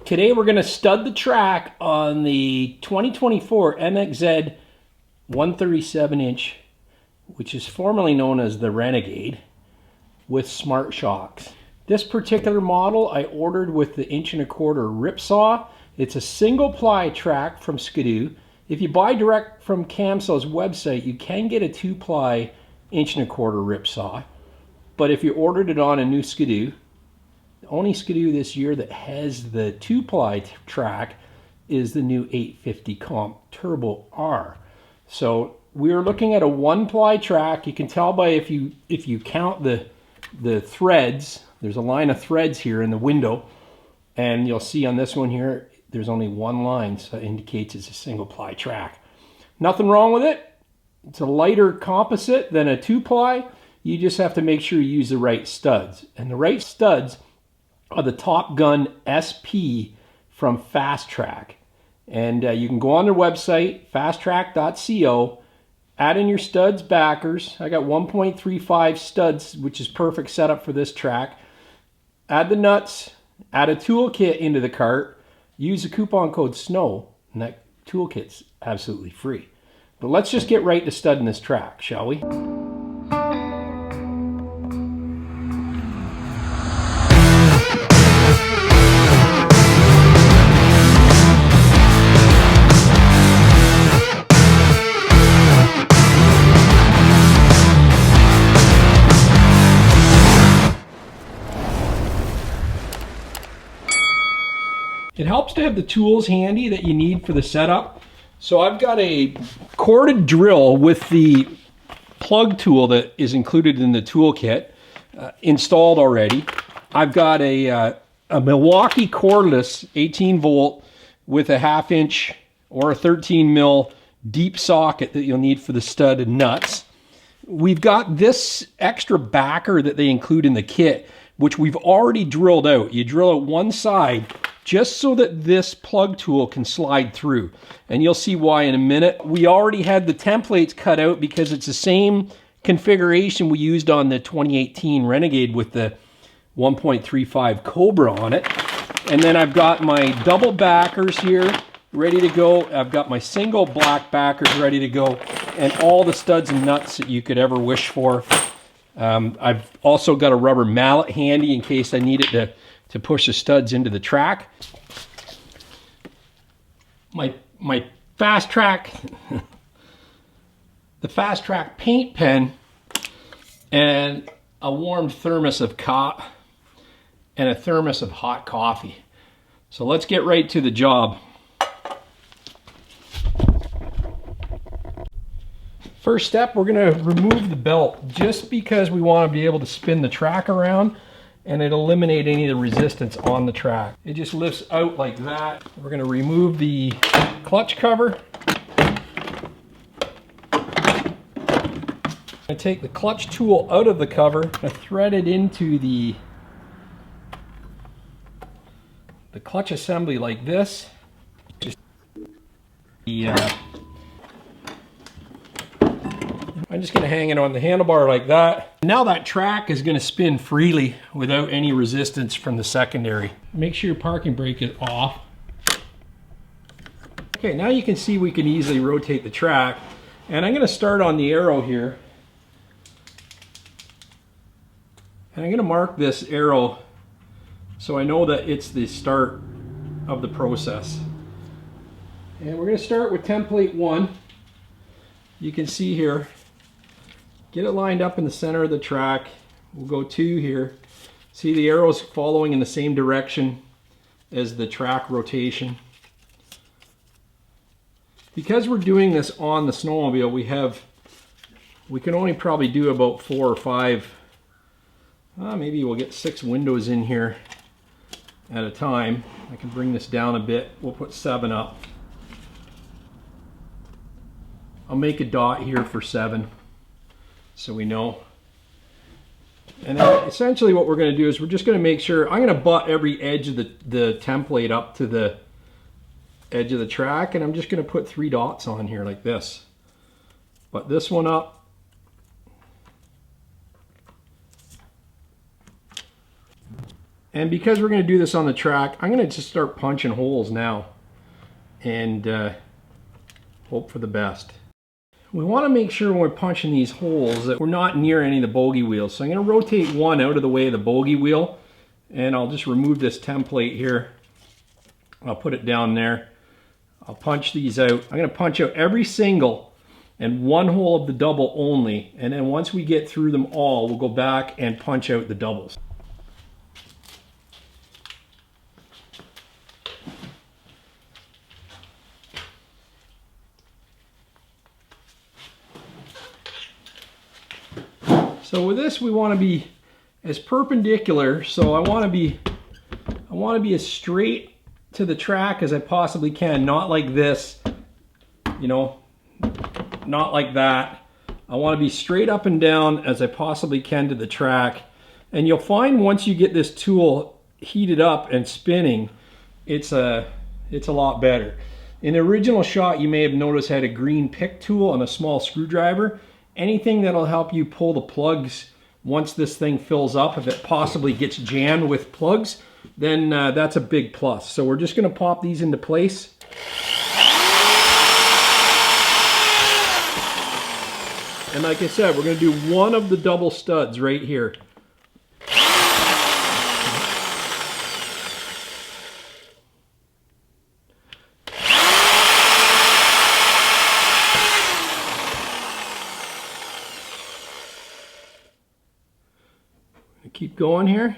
Today we're going to stud the track on the 2024 MXZ 137-inch, which is formerly known as the Renegade, with Smart Shox. This particular model I ordered with the 1.25" Ripsaw. It's a single ply track from Ski-Doo. If you buy direct from Camso's website, you can get a 2-ply 1.25" Ripsaw. But if you ordered it on a new Ski-Doo, the only Ski-Doo this year that has the 2-ply track is the new 850 Comp Turbo R. So we're looking at a 1-ply track. You can tell by if you count the threads. There's a line of threads here in the window, and you'll see on this one here there's only one line, so that indicates it's a single ply track. Nothing wrong with it. It's a lighter composite than a 2-ply. You just have to make sure you use the right studs, and the right studs are the Top Gun SP from Fast Trac. And you can go on their website, fasttrac.co, add in your studs, backers. I got 1.35 studs, which is perfect setup for this track. Add the nuts, add a toolkit into the cart, use the coupon code SNOW, and that toolkit's absolutely free. But let's just get right to studding this track, shall we? It helps to have the tools handy that you need for the setup. So I've got a corded drill with the plug tool that is included in the toolkit installed already. I've got a Milwaukee cordless 18 volt with a 1/2 inch or a 13 mil deep socket that you'll need for the stud and nuts. We've got this extra backer that they include in the kit, which we've already drilled out. You drill out one side just so that this plug tool can slide through. And you'll see why in a minute. We already had the templates cut out because it's the same configuration we used on the 2018 Renegade with the 1.35 Cobra on it. And then I've got my double backers here ready to go. I've got my single black backers ready to go, and all the studs and nuts that you could ever wish for. I've also got a rubber mallet handy in case I need it to push the studs into the track. My Fast Trac, the Fast Trac paint pen, and a warm thermos of and a thermos of hot coffee. So let's get right to the job. First step, we're going to remove the belt just because we want to be able to spin the track around and it eliminate any of the resistance on the track. It just lifts out like that. We're going to remove the clutch cover. I'm going to take the clutch tool out of the cover and thread it into the clutch assembly like this. Just I'm just going to hang it on the handlebar like that. Now that track is going to spin freely without any resistance from the secondary. Make sure your parking brake is off. Okay, now you can see we can easily rotate the track. And I'm going to start on the arrow here. And I'm going to mark this arrow so I know that it's the start of the process. And we're going to start with template 1. You can see here, get it lined up in the center of the track. We'll go 2 here. See the arrows following in the same direction as the track rotation. Because we're doing this on the snowmobile, we can only probably do about 4 or 5, maybe we'll get 6 windows in here at a time. I can bring this down a bit. We'll put 7 up. I'll make a dot here for 7 so we know. And then essentially what we're going to do is we're just going to make sure, I'm going to butt every edge of the template up to the edge of the track, and I'm just going to put 3 dots on here like this. Butt this one up. And because we're going to do this on the track, I'm going to just start punching holes now and hope for the best. We want to make sure when we're punching these holes that we're not near any of the bogey wheels. So I'm going to rotate one out of the way of the bogey wheel, and I'll just remove this template here. I'll put it down there. I'll punch these out. I'm going to punch out every single and one hole of the double only, and then once we get through them all, we'll go back and punch out the doubles. So with this, we want to be as perpendicular. So I want to be as straight to the track as I possibly can. Not like this, you know, not like that. I want to be straight up and down as I possibly can to the track. And you'll find once you get this tool heated up and spinning, it's a lot better. In the original shot, you may have noticed had a green pick tool and a small screwdriver. Anything that'll help you pull the plugs once this thing fills up, if it possibly gets jammed with plugs, then that's a big plus. So we're just going to pop these into place. And like I said, we're going to do one of the double studs right here. Keep going here.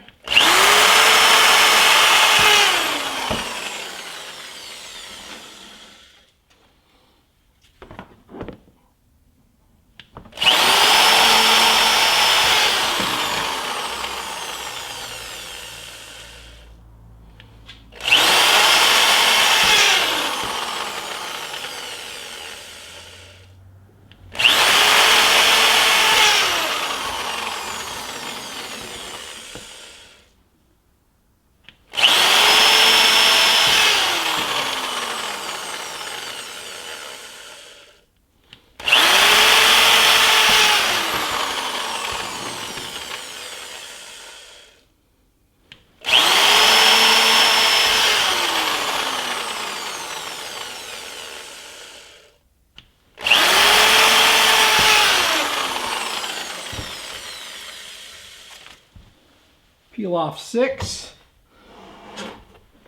Peel off 6,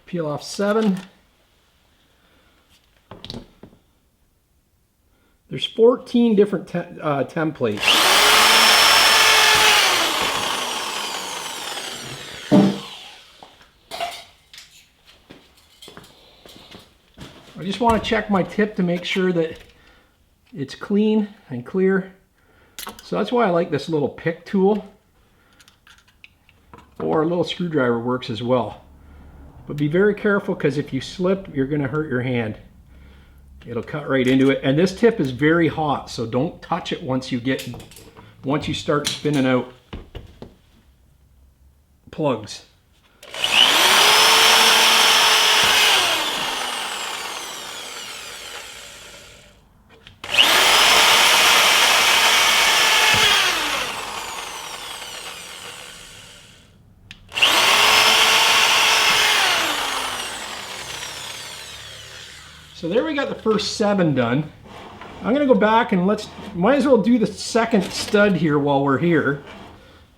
peel off 7. There's 14 different templates. I just want to check my tip to make sure that it's clean and clear. So that's why I like this little pick tool. Or a little screwdriver works as well. But be very careful, because if you slip, you're going to hurt your hand. It'll cut right into it. And this tip is very hot, so don't touch it once you start spinning out plugs. So there we got the first 7 done. I'm going to go back and might as well do the second stud here while we're here.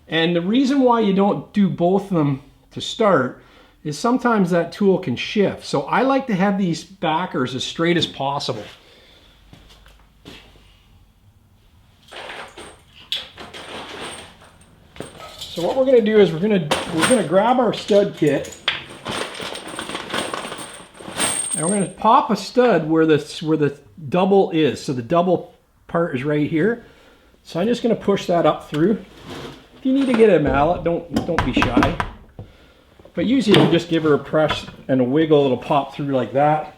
And the reason why you don't do both of them to start is sometimes that tool can shift. So I like to have these backers as straight as possible. So what we're going to do is we're going to grab our stud kit. And we're going to pop a stud where the double is. So the double part is right here. So I'm just going to push that up through. If you need to get a mallet, don't be shy. But usually you just give her a press and a wiggle, it'll pop through like that.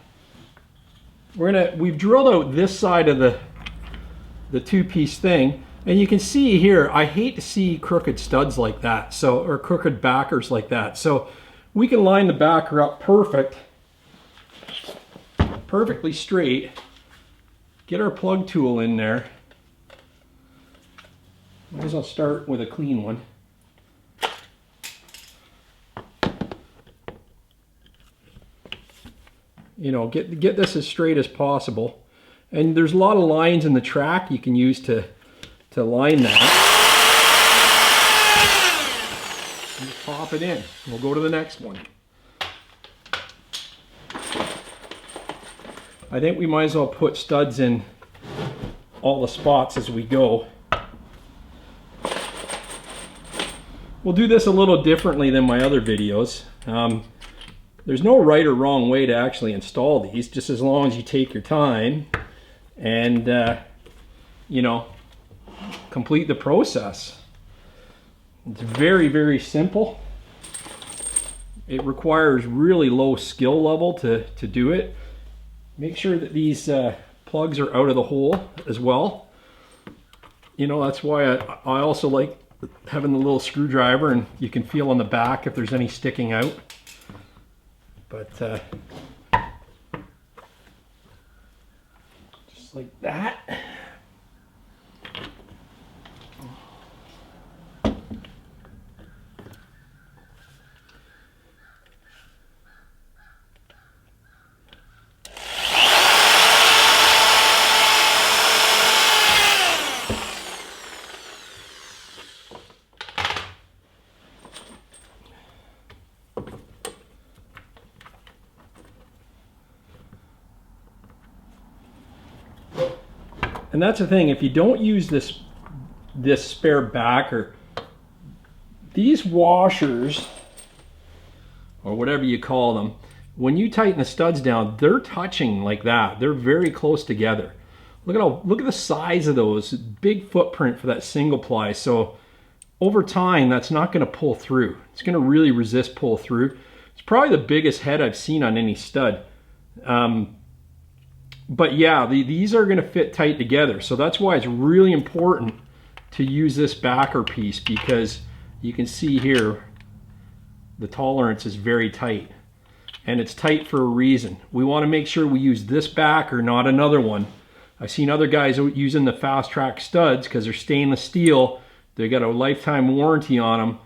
We've drilled out this side of the two-piece thing. And you can see here, I hate to see crooked studs like that, or crooked backers like that. So we can line the backer up perfectly straight, get our plug tool in there. Might as well start with a clean one. You know, get this as straight as possible. And there's a lot of lines in the track you can use to line that. And just pop it in. We'll go to the next one. I think we might as well put studs in all the spots as we go. We'll do this a little differently than my other videos. There's no right or wrong way to actually install these, just as long as you take your time and you know, complete the process. It's very, very simple. It requires really low skill level to do it. Make sure that these plugs are out of the hole as well. You know, that's why I also like having the little screwdriver, and you can feel on the back if there's any sticking out. But just like that. And that's the thing, if you don't use this spare backer, these washers, or whatever you call them, when you tighten the studs down, they're touching like that. They're very close together. Look at the size of those, big footprint for that single ply. So over time, that's not going to pull through. It's going to really resist pull through. It's probably the biggest head I've seen on any stud. But yeah, these are going to fit tight together. So that's why it's really important to use this backer piece, because you can see here the tolerance is very tight, and it's tight for a reason. We want to make sure we use this backer, not another one. I've seen other guys using the FastTrac studs because they're stainless steel. They got a lifetime warranty on them,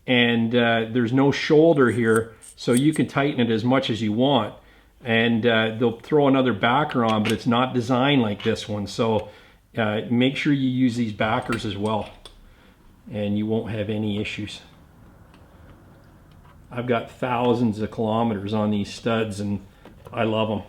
and there's no shoulder here, so you can tighten it as much as you want. And they'll throw another backer on, but it's not designed like this one. So make sure you use these backers as well, and you won't have any issues. I've got thousands of kilometers on these studs, and I love them.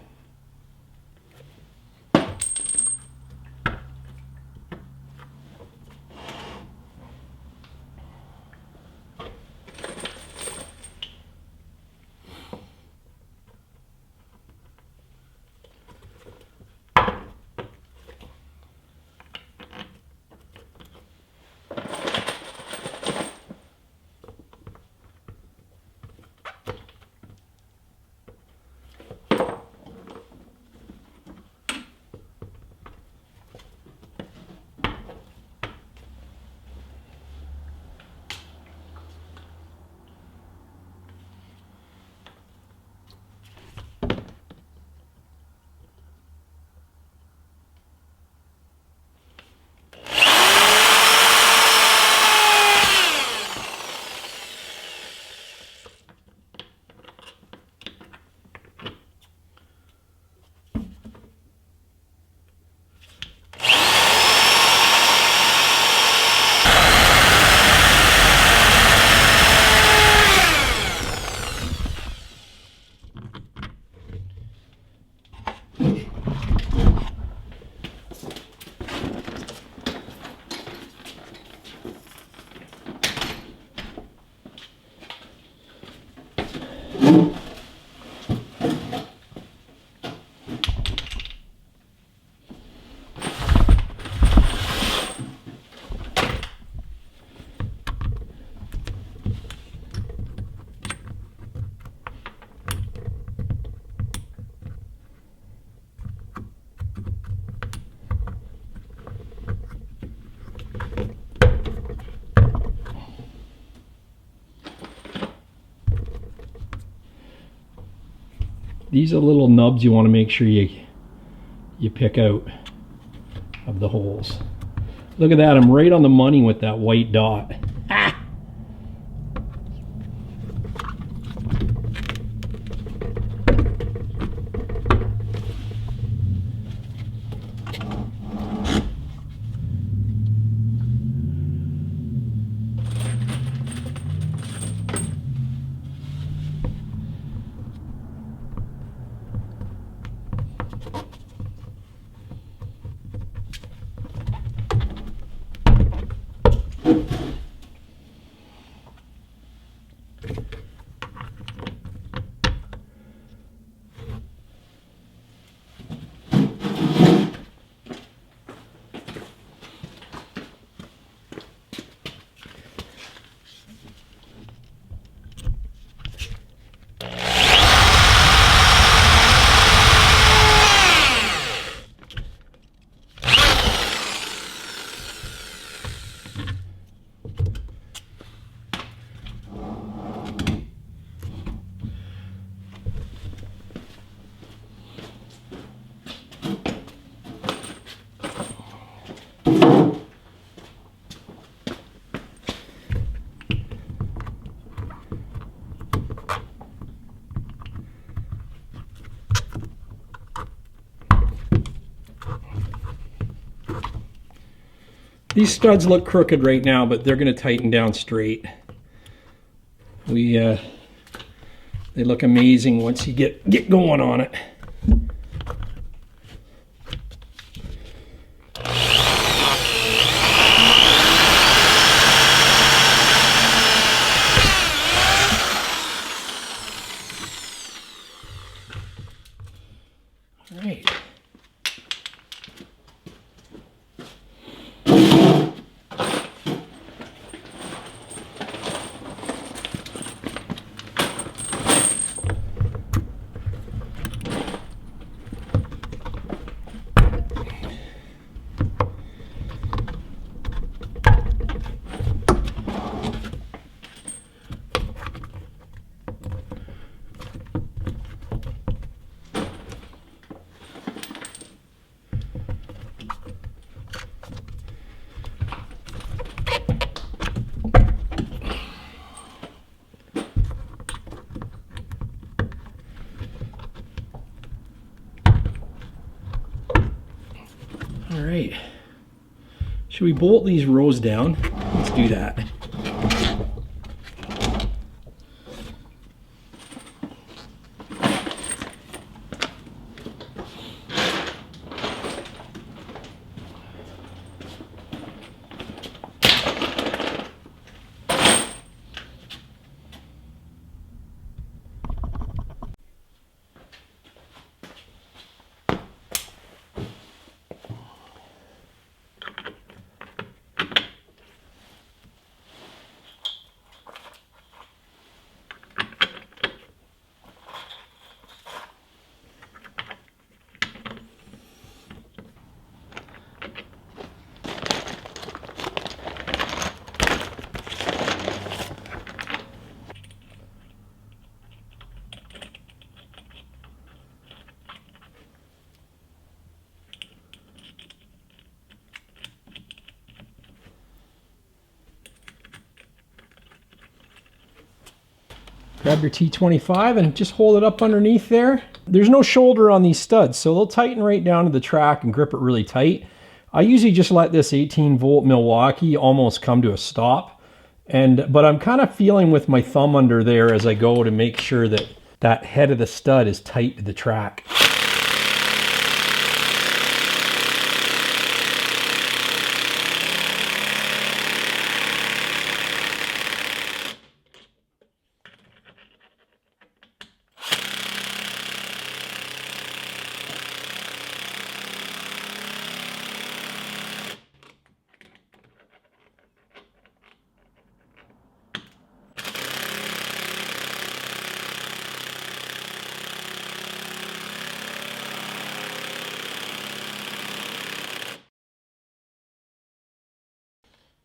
These are little nubs you want to make sure you pick out of the holes. Look at that, I'm right on the money with that white dot. Ah! These studs look crooked right now, but they're going to tighten down straight. They look amazing once you get going on it. All right. All right, should we bolt these rows down? Let's do that. Grab your T25 and just hold it up underneath there. There's no shoulder on these studs, so they'll tighten right down to the track and grip it really tight. I usually just let this 18-volt Milwaukee almost come to a stop, but I'm kind of feeling with my thumb under there as I go to make sure that that head of the stud is tight to the track.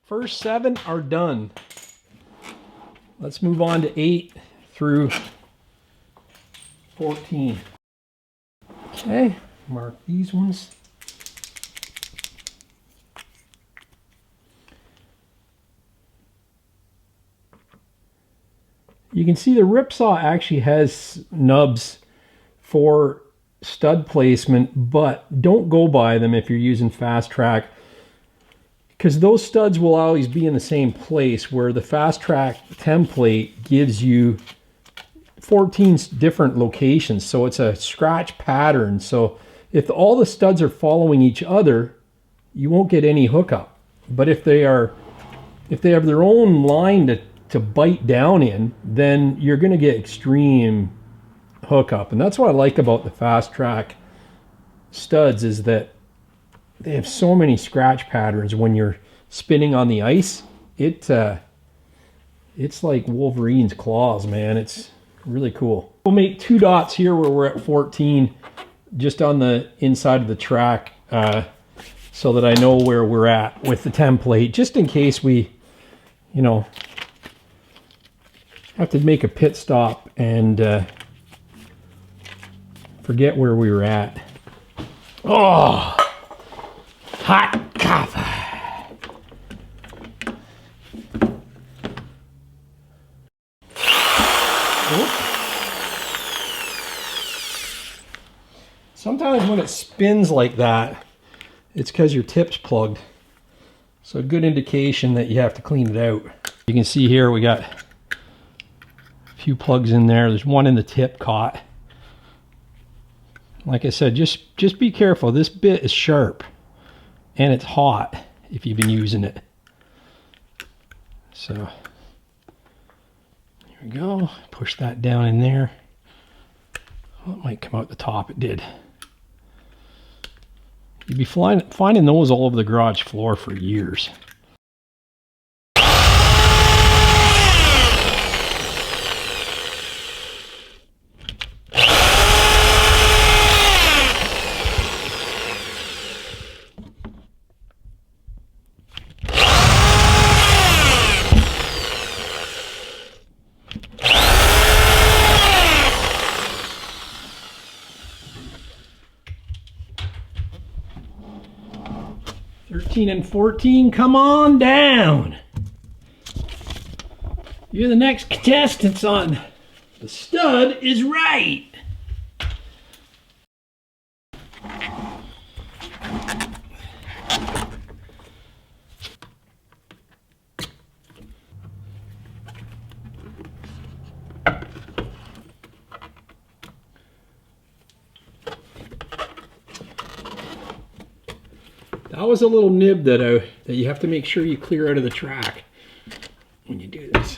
First 7 are done. Let's move on to 8 through 14. Okay, mark these ones. You can see the Ripsaw actually has nubs for stud placement, but don't go by them if you're using FastTrac, because those studs will always be in the same place, where the FastTrac template gives you 14 different locations. So it's a scratch pattern. So if all the studs are following each other, you won't get any hookup. But if they have their own line to bite down in, then you're going to get extreme hookup. And that's what I like about the FastTrac studs, is that they have so many scratch patterns when you're spinning on the ice. It's like Wolverine's claws, man. It's really cool. We'll make 2 dots here where we're at 14, just on the inside of the track, so that I know where we're at with the template, just in case we, have to make a pit stop and forget where we were at. Oh, hot coffee. Sometimes when it spins like that, it's because your tip's plugged. So a good indication that you have to clean it out. You can see here we got a few plugs in there. There's one in the tip caught. Like I said, just be careful. This bit is sharp and it's hot if you've been using it. So here we go. Push that down in there. Well, it might come out the top. It did. You'd be finding those all over the garage floor for years. And 14, come on down. You're the next contestants on The Stud is Right. That was a little nib that you have to make sure you clear out of the track when you do this.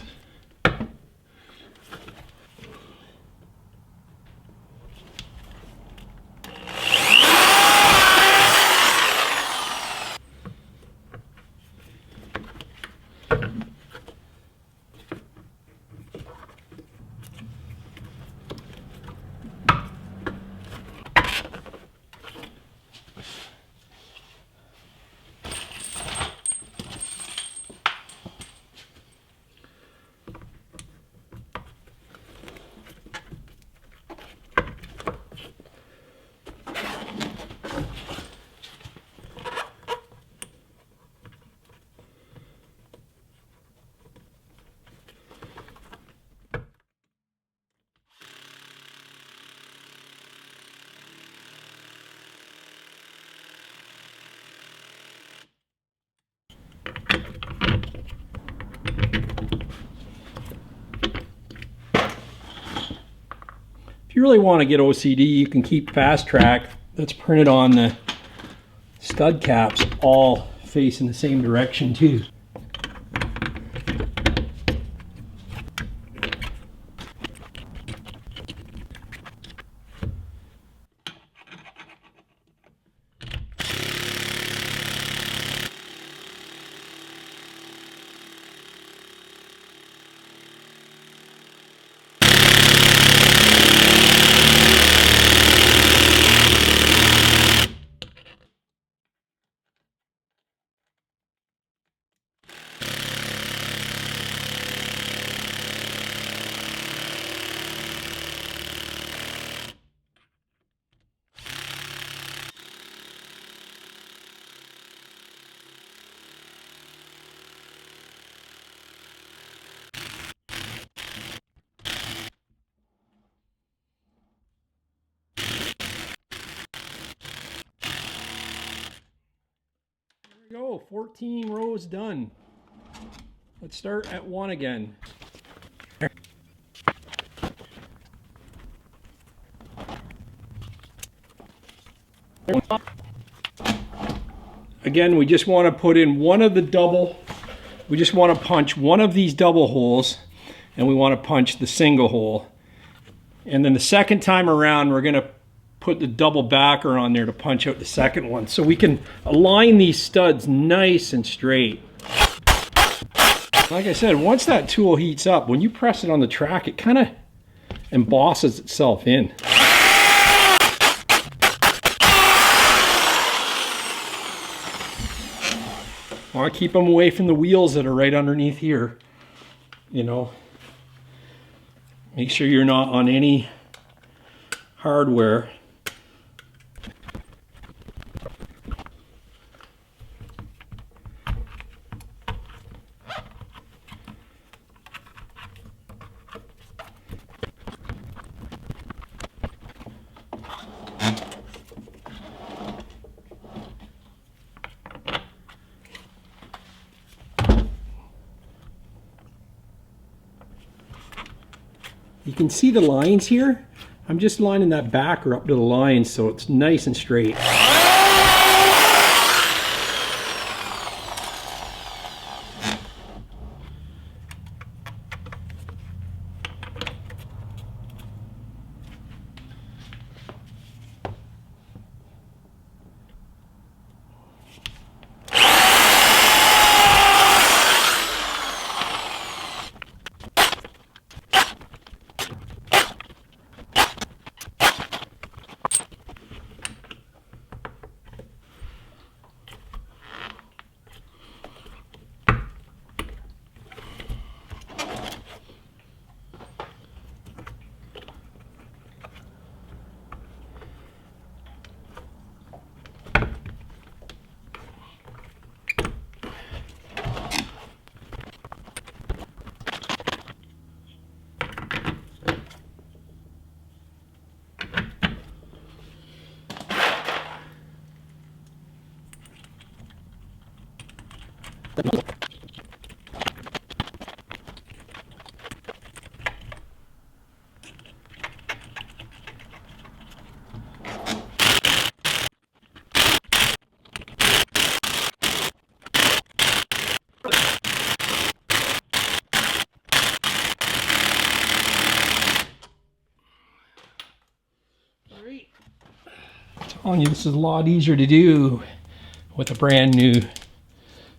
If you really want to get OCD, you can keep Fast Trac that's printed on the stud caps all facing the same direction too. There we go, 14 rows done. Let's start at 1 again. Again, we just want to put in one of the double, we just want to punch one of these double holes, and we want to punch the single hole. And then the second time around, we're going to put the double backer on there to punch out the second one, so we can align these studs nice and straight. Like I said, once that tool heats up, when you press it on the track, it kind of embosses itself in. I want to keep them away from the wheels that are right underneath here. You know, make sure you're not on any hardware. you can see the lines here. I'm just lining that backer up to the lines so it's nice and straight. Telling you, this is a lot easier to do with a brand new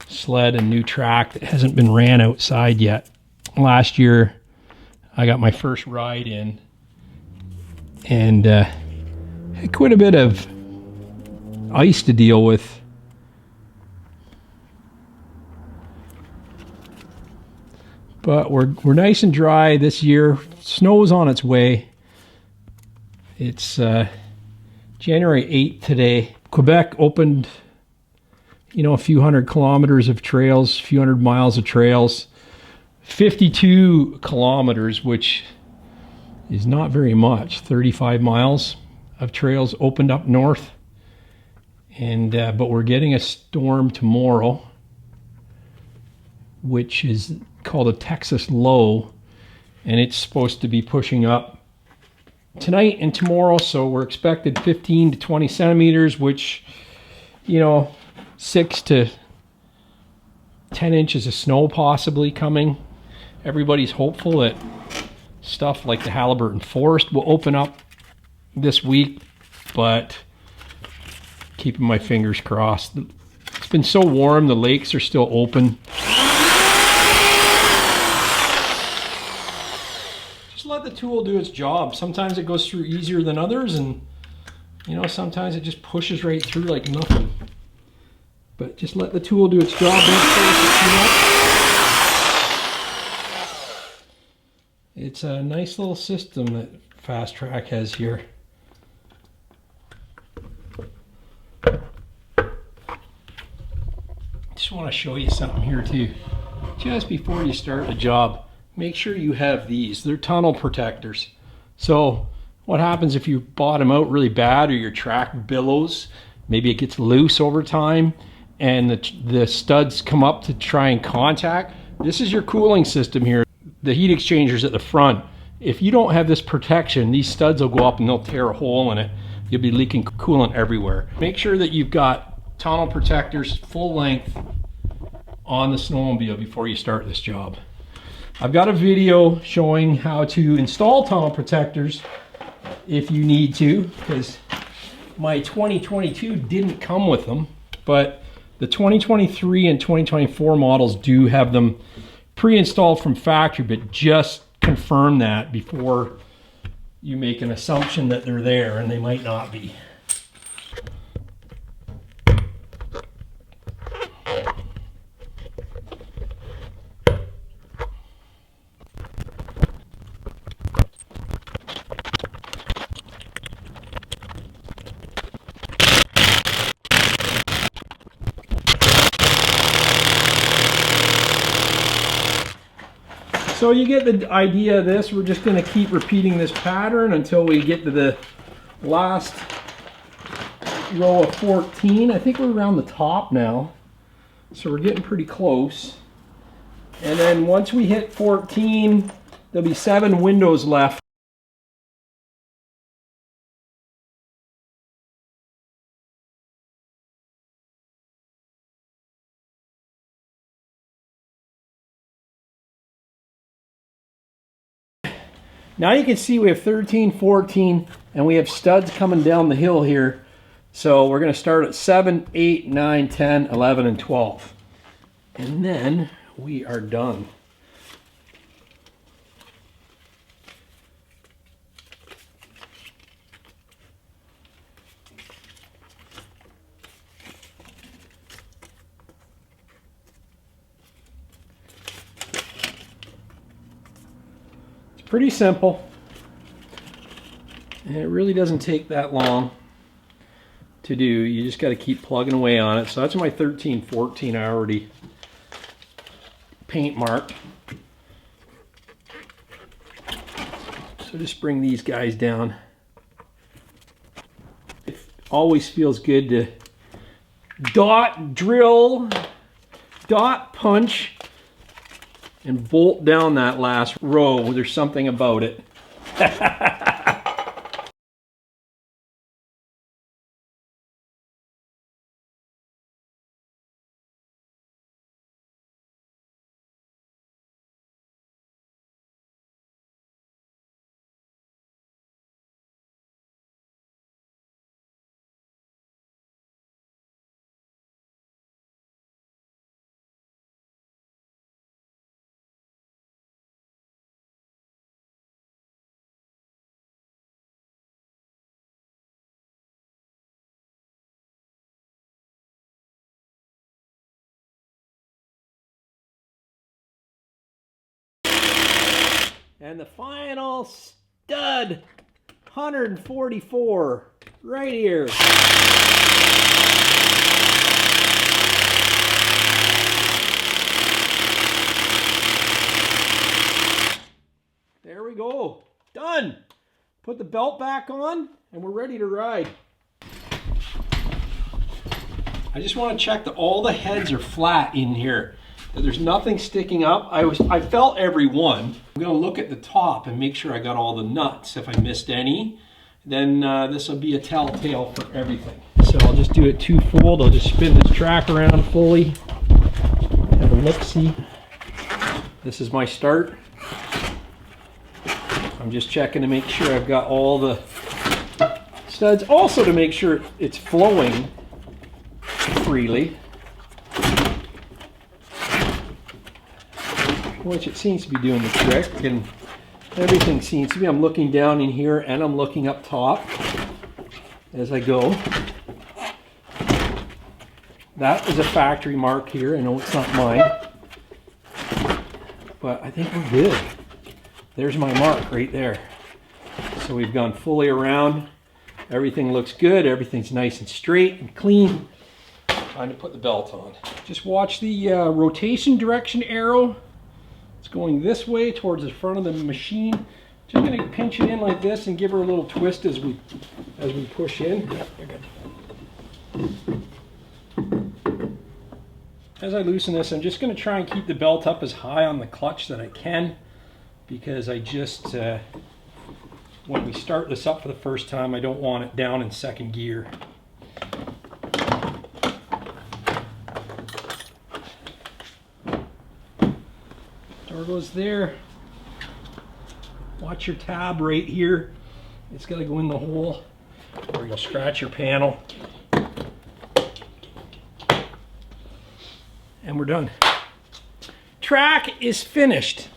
sled and new track that hasn't been ran outside yet. Last year I got my first ride in and had quite a bit of ice to deal with. But we're nice and dry this year. Snow's on its way. It's January 8th today. Quebec opened, you know, a few hundred kilometers of trails, a few hundred miles of trails. 52 kilometers, which is not very much. 35 miles of trails opened up north. And but we're getting a storm tomorrow, which is called a Texas low, and it's supposed to be pushing up tonight and tomorrow, so we're expected 15 to 20 centimeters, which, you know, 6 to 10 inches of snow possibly coming. Everybody's hopeful that stuff like the Halliburton Forest will open up this week, but keeping my fingers crossed. It's been so warm, the lakes are still open. Let the tool do its job. Sometimes it goes through easier than others, and you know, sometimes it just pushes right through like nothing. But just let the tool do its job. Don't force it too much. It's a nice little system that FastTrac has here. Just want to show you something here too. Just before you start the job, make sure you have these. They're tunnel protectors. So what happens if you bottom out really bad or your track billows, maybe it gets loose over time and the studs come up to try and contact. This is your cooling system here. The heat exchangers at the front. If you don't have this protection, these studs will go up and they'll tear a hole in it. You'll be leaking coolant everywhere. Make sure that you've got tunnel protectors full length on the snowmobile before you start this job. I've got a video showing how to install tunnel protectors if you need to, because my 2022 didn't come with them, but the 2023 and 2024 models do have them pre-installed from factory, but just confirm that before you make an assumption that they're there, and they might not be. So you get the idea of this. We're just going to keep repeating this pattern until we get to the last row of 14. I think we're around the top now, so we're getting pretty close. And then once we hit 14, there'll be 7 windows left. Now you can see we have 13, 14, and we have studs coming down the hill here. So we're going to start at 7, 8, 9, 10, 11, and 12. And then we are done. Pretty simple, and it really doesn't take that long to do. You just got to keep plugging away on it. So that's my 13, 14 I already paint marked. So just bring these guys down. It always feels good to dot, drill, dot, punch, and bolt down that last row. There's something about it. And the final stud, 144, right here. There we go, done. Put the belt back on and we're ready to ride. I just want to check that all the heads are flat in here, that there's nothing sticking up. I felt every one. I'm going to look at the top and make sure I got all the nuts. If I missed any, then this will be a telltale for everything. So I'll just do it twofold. I'll just spin this track around fully. Have a look-see. This is my start. I'm just checking to make sure I've got all the studs. Also to make sure it's flowing freely. Which it seems to be doing the trick, and everything seems to be. I'm looking down in here and I'm looking up top as I go. That is a factory mark here. I know it's not mine, but I think we're good. There's my mark right there. So we've gone fully around. Everything looks good. Everything's nice and straight and clean. Time to put the belt on. Just watch the rotation direction arrow. It's going this way towards the front of the machine. Just going to pinch it in like this and give her a little twist as we push in. Yep, you're good. As I loosen this, I'm just going to try and keep the belt up as high on the clutch that I can, because I just when we start this up for the first time, I don't want it down in second gear. Door goes there. Watch your tab right here. It's got to go in the hole, or you'll scratch your panel. And we're done. Track is finished.